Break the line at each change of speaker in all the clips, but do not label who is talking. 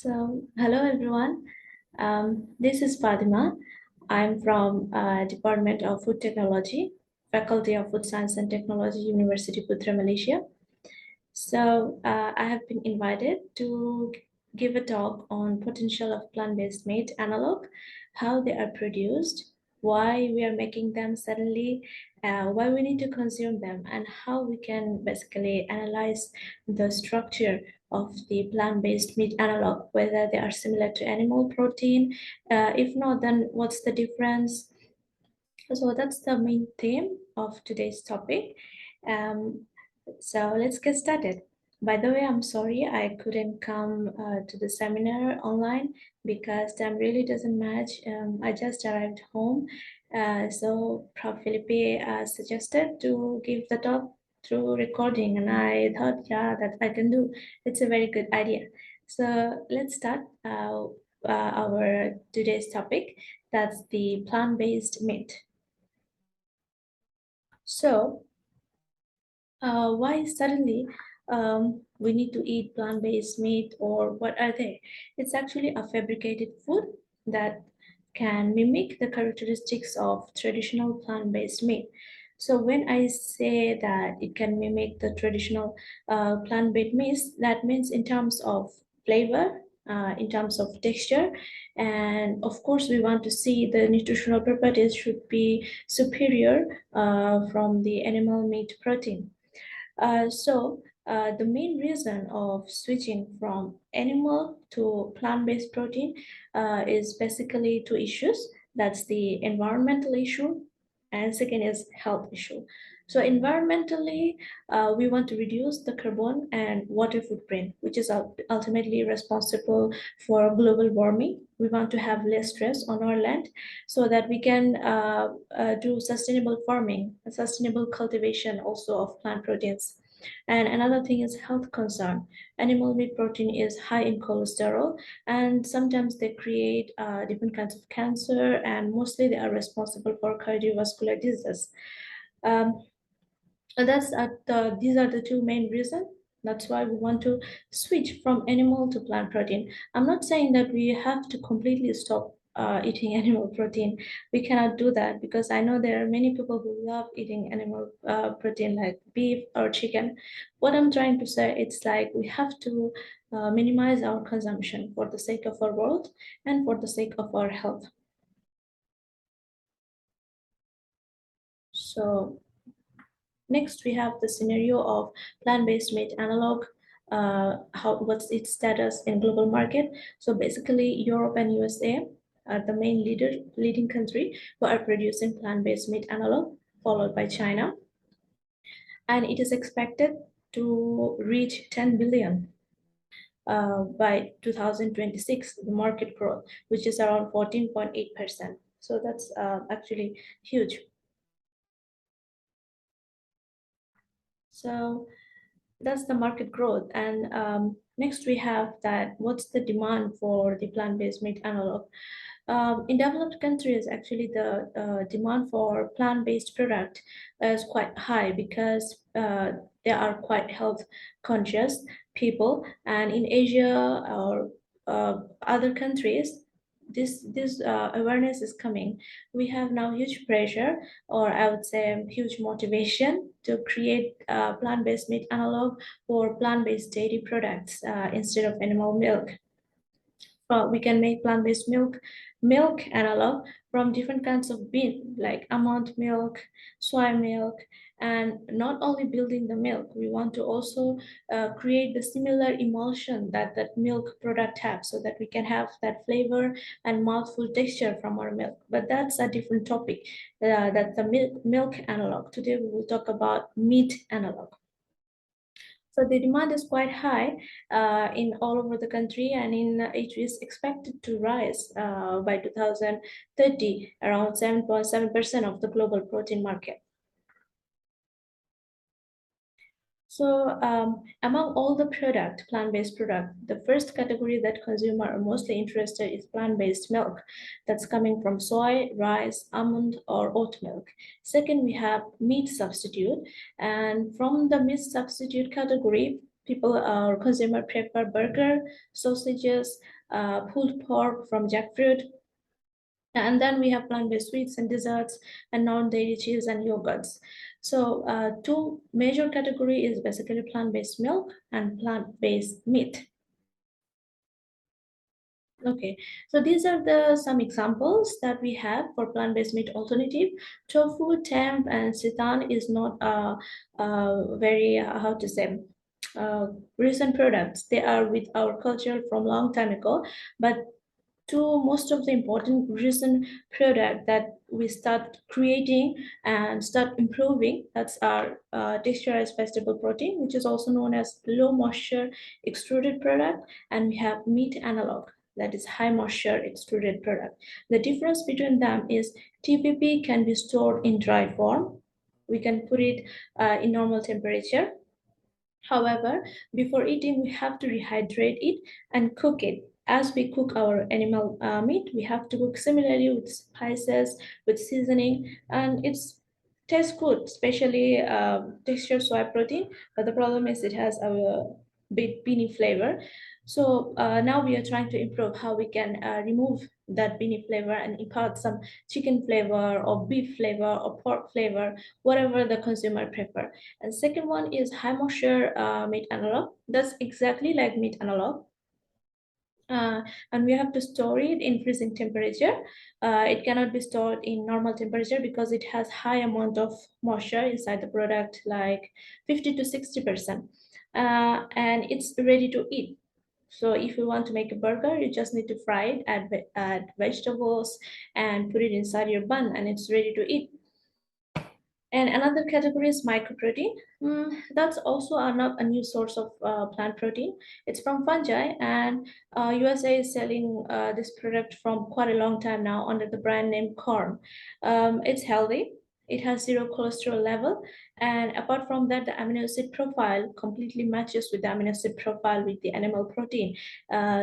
Hello everyone. This is Fatima. I'm from Department of Food Technology, Faculty of Food Science and Technology, Universiti Putra, Malaysia. I have been invited to give a talk on potential of plant-based meat analog, how they are produced, why we are making them suddenly, why we need to consume them, and how we can basically analyze the structure of the plant-based meat analog, whether they are similar to animal protein. If not, then what's the difference? So that's the main theme of today's topic. Um, so let's get started. By the way, I'm sorry I couldn't come to the seminar online because time really doesn't match. I just arrived home. So Prof. Felipe suggested to give the talk through recording, and I thought, yeah, that I can do. It's a very good idea. So let's start our today's topic. That's the plant-based meat. So, why suddenly we need to eat plant-based meat, or what are they? It's actually a fabricated food that can mimic the characteristics of traditional plant-based meat. So when I say that it can mimic the traditional plant-based meat, that means in terms of flavor, in terms of texture, and of course we want to see the nutritional properties should be superior from the animal meat protein. The main reason of switching from animal to plant-based protein is basically two issues. That's the environmental issue, and second is health issue. So environmentally, we want to reduce the carbon and water footprint, which is ultimately responsible for global warming. We want to have less stress on our land so that we can do sustainable farming, sustainable cultivation also of plant proteins. And another thing is health concern. Animal meat protein is high in cholesterol, and sometimes they create different kinds of cancer, and mostly they are responsible for cardiovascular disease. Um, these are the two main reasons. That's why we want to switch from animal to plant protein. I'm not saying that we have to completely stop eating animal protein. We cannot do that because I know there are many people who love eating animal protein like beef or chicken. What I'm trying to say, it's like we have to minimize our consumption for the sake of our world and for the sake of our health. So next, we have the scenario of plant-based meat analog. What's its status in global market? So basically, Europe and USA are the main leading country who are producing plant-based meat analog, followed by China, and it is expected to reach 10 billion by 2026. The market growth, which is around 14.8%. So that's actually huge. So that's the market growth. And next we have that what's the demand for the plant-based meat analog? In developed countries, actually the demand for plant-based product is quite high because they are quite health conscious people. And in Asia or other countries, this awareness is coming. We have now huge pressure, or I would say huge motivation to create plant-based meat analog or plant-based dairy products instead of animal milk. We can make plant-based milk analog from different kinds of bean, like almond milk, soy milk, and not only building the milk, we want to also create the similar emulsion that that milk product has, so that we can have that flavor and mouthful texture from our milk. But that's a different topic. That's the milk analog. Today we will talk about meat analog. So the demand is quite high in all over the country, and it is expected to rise by 2030, around 7.7% of the global protein market. So among all the plant-based product, the first category that consumers are mostly interested is plant-based milk that's coming from soy, rice, almond, or oat milk. Second, we have meat substitute. And from the meat substitute category, people or consumer prefer burger, sausages, pulled pork from jackfruit. And then we have plant-based sweets and desserts and non-dairy cheese and yogurts. So two major category is basically plant-based milk and plant-based meat. Okay, so these are the some examples that we have for plant-based meat alternative. Tofu, temp, and seitan is not very how to say recent products. They are with our culture from long time ago, but to most of the important recent product that we start creating and start improving, that's our texturized vegetable protein, which is also known as low moisture extruded product, and we have meat analog, that is high moisture extruded product. The difference between them is TPP can be stored in dry form. We can put it in normal temperature. However, before eating, we have to rehydrate it and cook it. As we cook our animal meat, we have to cook similarly with spices, with seasoning, and it's tastes good, especially textured soy protein. But the problem is it has a bit beany flavor. So now we are trying to improve how we can remove that beany flavor and impart some chicken flavor or beef flavor or pork flavor, whatever the consumer prefer. And second one is high moisture meat analog. That's exactly like meat analog. Uh, and we have to store it in freezing temperature. It cannot be stored in normal temperature because it has high amount of moisture inside the product, like 50 to 60%. And it's ready to eat. So if you want to make a burger, you just need to fry it, add vegetables, and put it inside your bun, and it's ready to eat. And another category is microprotein. That's also not a new source of plant protein. It's from fungi, and USA is selling this product from quite a long time now under the brand name Corn. It's healthy. It has zero cholesterol level, and apart from that, the amino acid profile completely matches with the amino acid profile with the animal protein.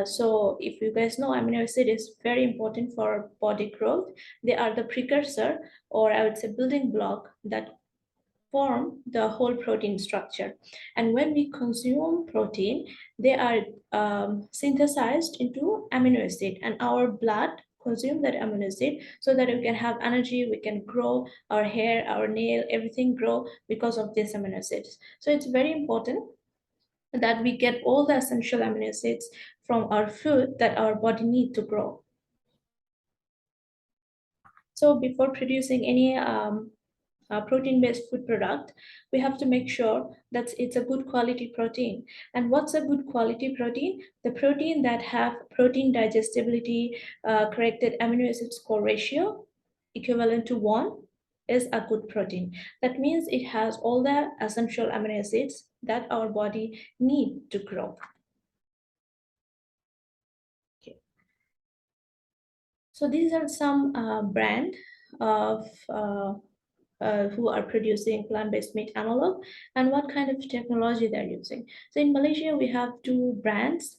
So, if you guys know, amino acid is very important for body growth. They are the precursor, or I would say building block, that form the whole protein structure. And when we consume protein, they are synthesized into amino acid, and our blood consume that amino acid so that we can have energy, we can grow our hair, our nail, everything grow because of this amino acids. So it's very important that we get all the essential amino acids from our food that our body need to grow. So before producing any protein-based food product, we have to make sure that it's a good quality protein. And what's a good quality protein? The protein that have protein digestibility, corrected amino acid score ratio equivalent to 1 is a good protein. That means it has all the essential amino acids that our body need to grow. Okay. So these are some brand of who are producing plant-based meat analog and what kind of technology they're using. So in Malaysia, we have two brands.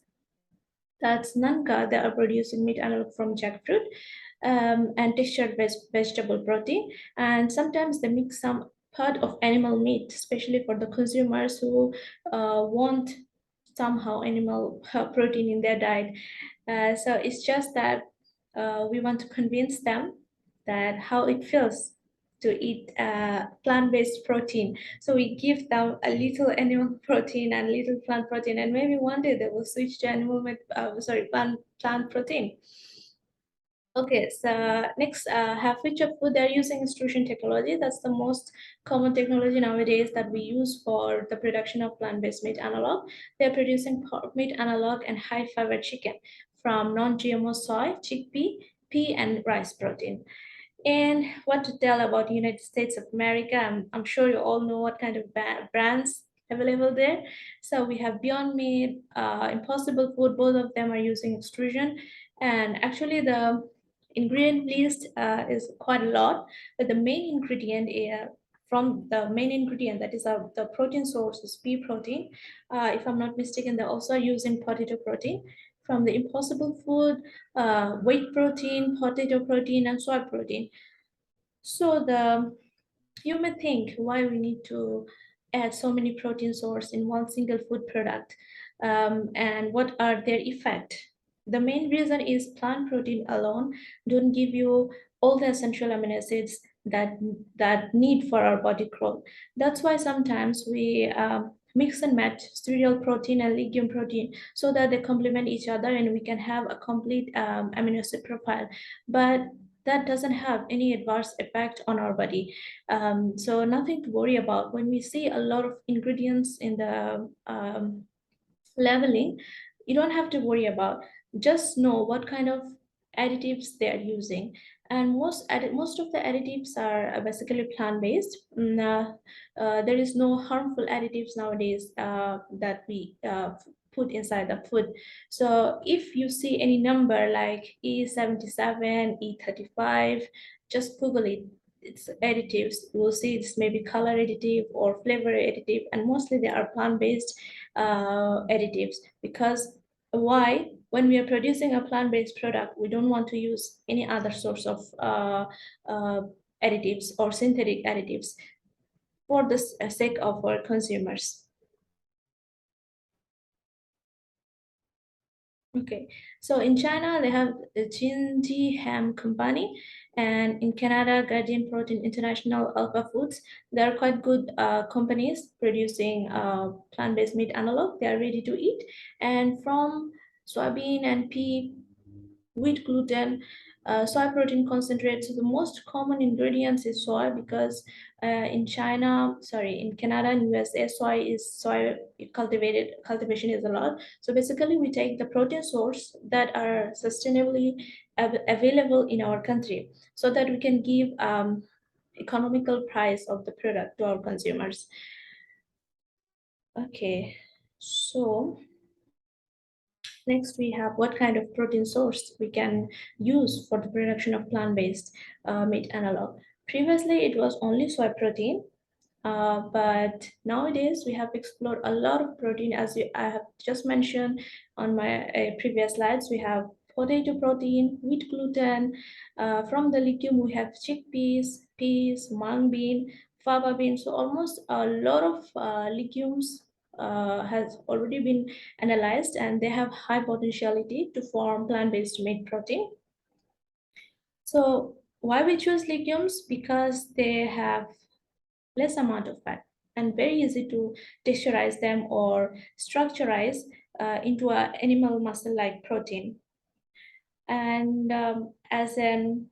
That's Nanka, they are producing meat analog from jackfruit and textured vegetable protein. And sometimes they mix some part of animal meat, especially for the consumers who want somehow animal protein in their diet. So it's just that we want to convince them that how it feels to eat plant-based protein. So we give them a little animal protein and little plant protein, and maybe one day they will switch to plant protein. Okay, so next, have future food. They're using extrusion technology. That's the most common technology nowadays that we use for the production of plant-based meat analog. They're producing pork meat analog and high-fiber chicken from non-GMO soy, chickpea, pea, and rice protein. And what to tell about United States of America? I'm sure you all know what kind of brands available there. So we have Beyond Meat, Impossible Food. Both of them are using extrusion, and actually the ingredient list is quite a lot. But the main ingredient from the main ingredient, that is the protein source is pea protein. If I'm not mistaken, they're also using potato protein. From the Impossible Food, whey protein, potato protein, and soy protein. So you may think why we need to add so many protein source in one single food product, and what are their effect? The main reason is plant protein alone don't give you all the essential amino acids that need for our body growth. That's why sometimes we mix and match cereal protein and legume protein so that they complement each other and we can have a complete amino acid profile. But that doesn't have any adverse effect on our body. So nothing to worry about. When we see a lot of ingredients in the leveling, you don't have to worry about. Just know what kind of additives they are using. And most of the additives are basically plant-based. There is no harmful additives nowadays that we put inside the food. So if you see any number like E77, E35, just Google it. It's additives. You will see it's maybe color additive or flavor additive, and mostly they are plant-based additives. Because why? When we are producing a plant-based product, we don't want to use any other source of uh, additives or synthetic additives for the sake of our consumers. Okay, so in China, they have the Jinji Ham Company, and in Canada, Guardian Protein International, Alpha Foods. They are quite good companies producing plant-based meat analog. They are ready to eat. And from soybean and pea, wheat gluten, soy protein concentrate. So the most common ingredients is soy, because in Canada and USA, soy cultivation is a lot. So basically, we take the protein source that are sustainably available in our country, so that we can give economical price of the product to our consumers. Okay, so next, we have what kind of protein source we can use for the production of plant-based meat analog. Previously, it was only soy protein, but nowadays we have explored a lot of protein. I have just mentioned on my previous slides, we have potato protein, wheat gluten. From the legume, we have chickpeas, peas, mung bean, fava bean. So almost a lot of legumes has already been analyzed, and they have high potentiality to form plant-based meat protein. So why we choose legumes? Because they have less amount of fat and very easy to texturize them or structurize into an animal muscle like protein. And as an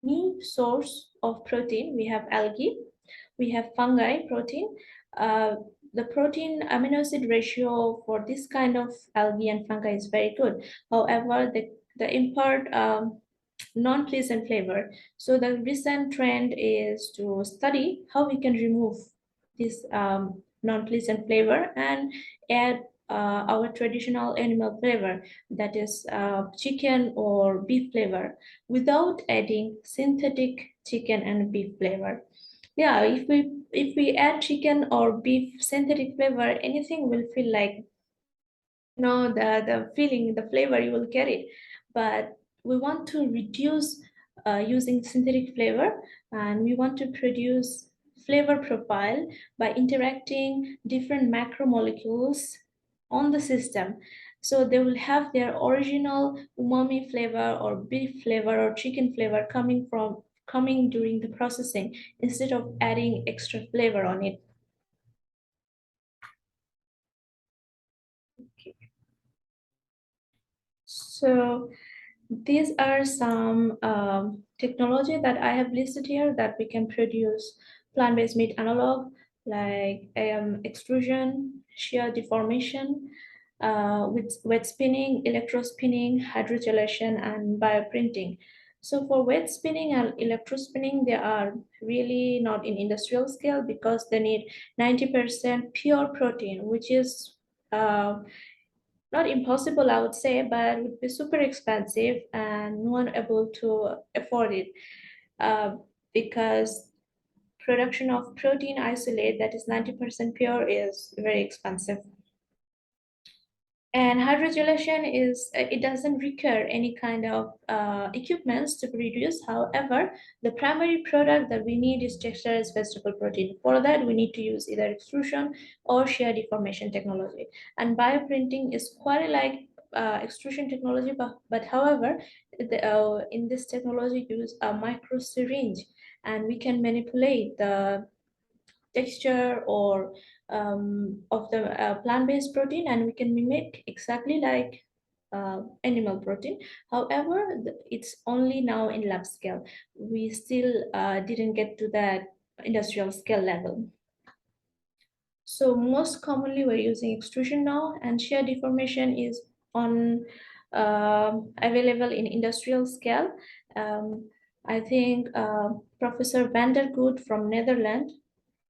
new source of protein, we have algae, we have fungi protein. Uh, the protein amino acid ratio for this kind of algae and fungi is very good. However, the impart non-pleasant flavor. So the recent trend is to study how we can remove this non-pleasant flavor and add our traditional animal flavor, that is chicken or beef flavor, without adding synthetic chicken and beef flavor. Yeah, if we add chicken or beef synthetic flavor, anything will feel like, the feeling, the flavor you will get it. But we want to reduce using synthetic flavor, and we want to produce flavor profile by interacting different macromolecules on the system. So they will have their original umami flavor or beef flavor or chicken flavor coming during the processing, instead of adding extra flavor on it. So these are some technology that I have listed here that we can produce plant-based meat analog, like extrusion, shear deformation, with wet spinning, electrospinning, hydrogelation, and bioprinting. So for wet spinning and electrospinning, they are really not in industrial scale, because they need 90% pure protein, which is not impossible, I would say, but it would be super expensive and no one able to afford it, uh, because production of protein isolate that is 90% pure is very expensive. And hydrogelation is, it doesn't require any kind of equipments to produce. However, the primary product that we need is texturized vegetable protein. For that, we need to use either extrusion or shear deformation technology. And bioprinting is quite like extrusion technology, but however, in this technology, use a micro syringe, and we can manipulate the texture or of the plant-based protein, and we can mimic exactly like animal protein. However, it's only now in lab scale. We still didn't get to that industrial scale level. So most commonly we're using extrusion now, and shear deformation is on available in industrial scale. I think Professor Van der Goed from Netherlands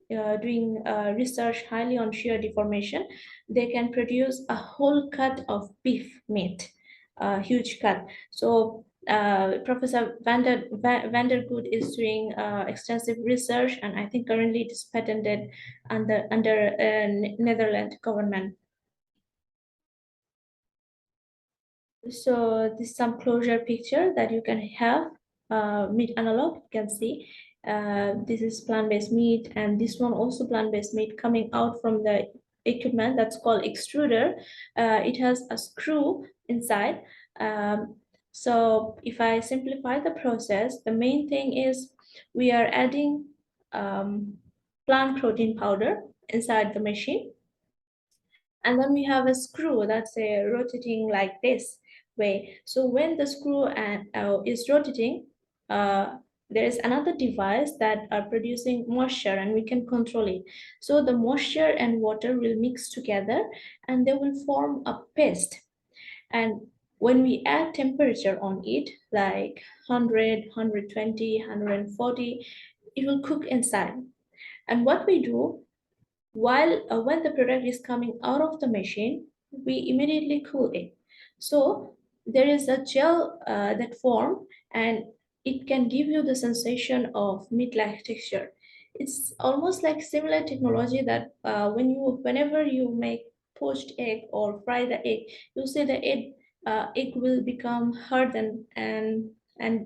doing research highly on shear deformation. They can produce a whole cut of beef meat, a huge cut. So Professor Van der Goed is doing extensive research, and I think currently it is patented under Netherlands government. So this is some closure picture that you can have. Meat analog, you can see. This is plant-based meat, and this one also plant-based meat coming out from the equipment that's called extruder. It has a screw inside. So if I simplify the process, the main thing is we are adding plant protein powder inside the machine, and then we have a screw that's rotating like this way. So when the screw is rotating, there is another device that are producing moisture, and we can control it. So the moisture and water will mix together, and they will form a paste. And when we add temperature on it, like 100, 120, 140, it will cook inside. And what we do, while when the product is coming out of the machine, we immediately cool it. So there is a gel that form, and it can give you the sensation of meat-like texture. It's almost like similar technology that whenever you make poached egg or fry the egg, you see the egg will become hardened and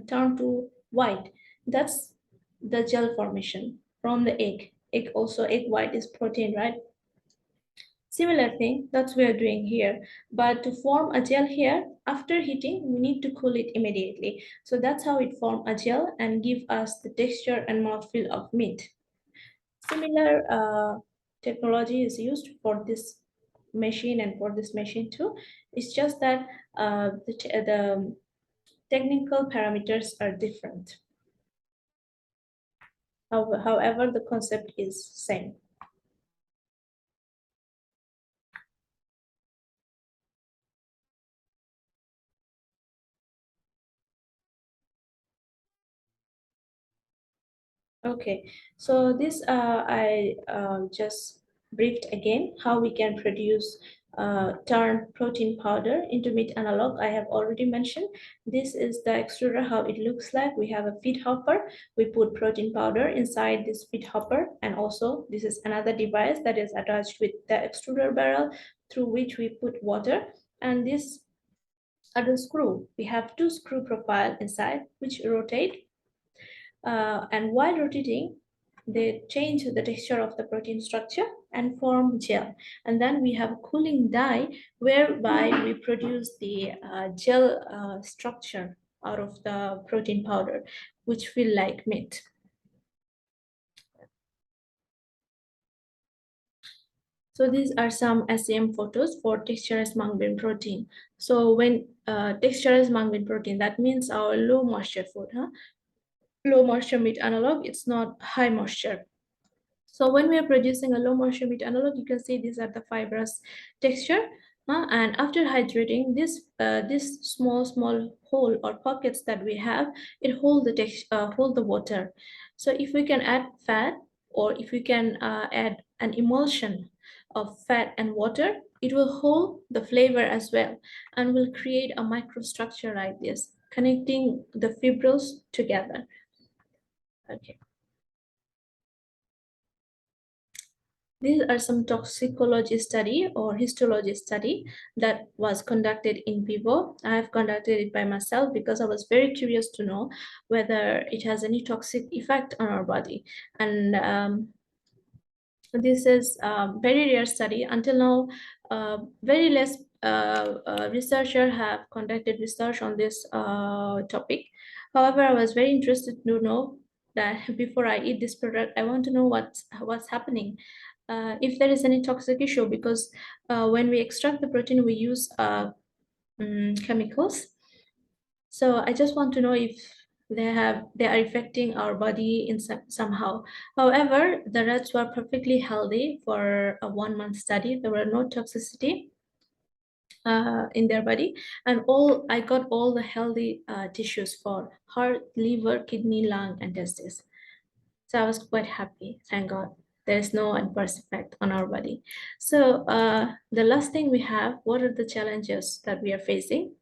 turn to white. That's the gel formation from the egg. Egg white is protein, right? Similar thing, that's what we're doing here. But to form a gel here, after heating, we need to cool it immediately. So that's how it form a gel and give us the texture and mouthfeel of meat. Similar technology is used for this machine and for this machine too. It's just that the technical parameters are different. However, the concept is same. Okay, so this I just briefed again how we can produce turned protein powder into meat analog. I have already mentioned this is the extruder, how it looks like. We have a feed hopper. We put protein powder inside this feed hopper, and also this is another device that is attached with the extruder barrel through which we put water. And this other screw, we have two screw profile inside which rotate, and while rotating, they change the texture of the protein structure and form gel. And then we have a cooling die whereby we produce the gel structure out of the protein powder, which feel like meat. So these are some SEM photos for texturized mung bean protein. So when texturized mung bean protein, that means our low moisture food, huh? Low moisture meat analog, it's not high moisture. So when we are producing a low moisture meat analog, you can see these are the fibrous texture. And after hydrating, this small hole or pockets that we have, it hold the water. So if we can add fat, or if we can add an emulsion of fat and water, it will hold the flavor as well, and will create a microstructure like this, connecting the fibrils together. Okay. These are some toxicology study or histology study that was conducted in vivo. I have conducted it by myself because I was very curious to know whether it has any toxic effect on our body. And this is a very rare study. Until now, very less researcher have conducted research on this topic. However, I was very interested to know that before I eat this product, I want to know what's happening. If there is any toxic issue, because when we extract the protein, we use chemicals. So I just want to know if they are affecting our body in somehow. However, the rats were perfectly healthy for a 1 month study. There were no toxicity in their body, and I got all the healthy tissues for heart, liver, kidney, lung, and testes. So I was quite happy. Thank God. There's no adverse effect on our body. So the last thing we have, what are the challenges that we are facing?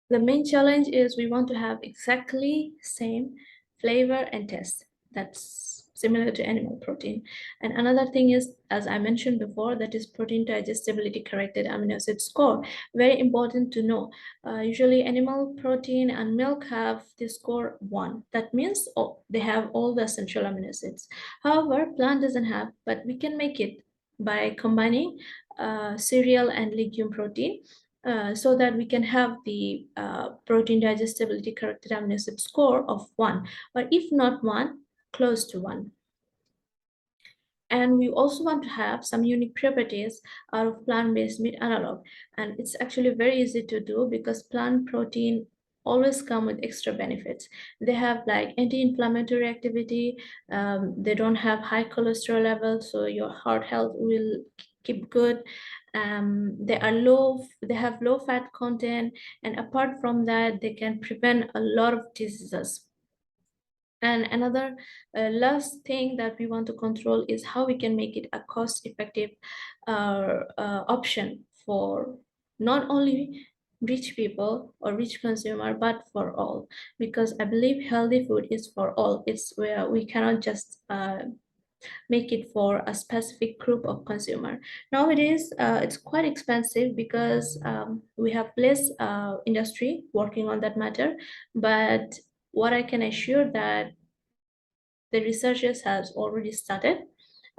The main challenge is we want to have exactly same flavor and taste that's similar to animal protein. And another thing is, as I mentioned before, that is protein digestibility corrected amino acid score. Very important to know. Usually animal protein and milk have the score 1. That means they have all the essential amino acids. However, plant doesn't have, but we can make it by combining cereal and legume protein, so that we can have the protein digestibility corrected amino acid score of 1, or if not 1, close to 1. And we also want to have some unique properties out of plant-based meat analog. And it's actually very easy to do because plant protein always come with extra benefits. They have like anti-inflammatory activity. They don't have high cholesterol levels, so your heart health will keep good. They have low fat content, and apart from that, they can prevent a lot of diseases. And another last thing that we want to control is how we can make it a cost-effective option for not only rich people or rich consumer, but for all. Because I believe healthy food is for all. It's where we cannot just make it for a specific group of consumer. Nowadays, it's quite expensive because we have less industry working on that matter. But what I can assure that the researchers has already started,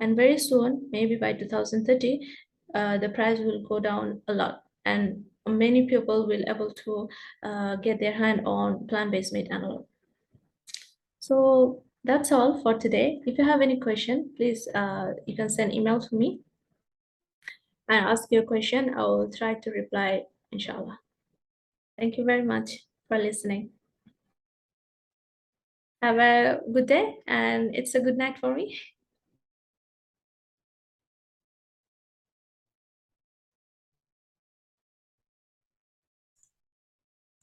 and very soon, maybe by 2030, the price will go down a lot, and many people will able to get their hand on plant-based meat analog. So that's all for today. If you have any question, please you can send email to me and ask your question. I will try to reply, inshallah. Thank you very much for listening. Have a good day, and it's a good night for me.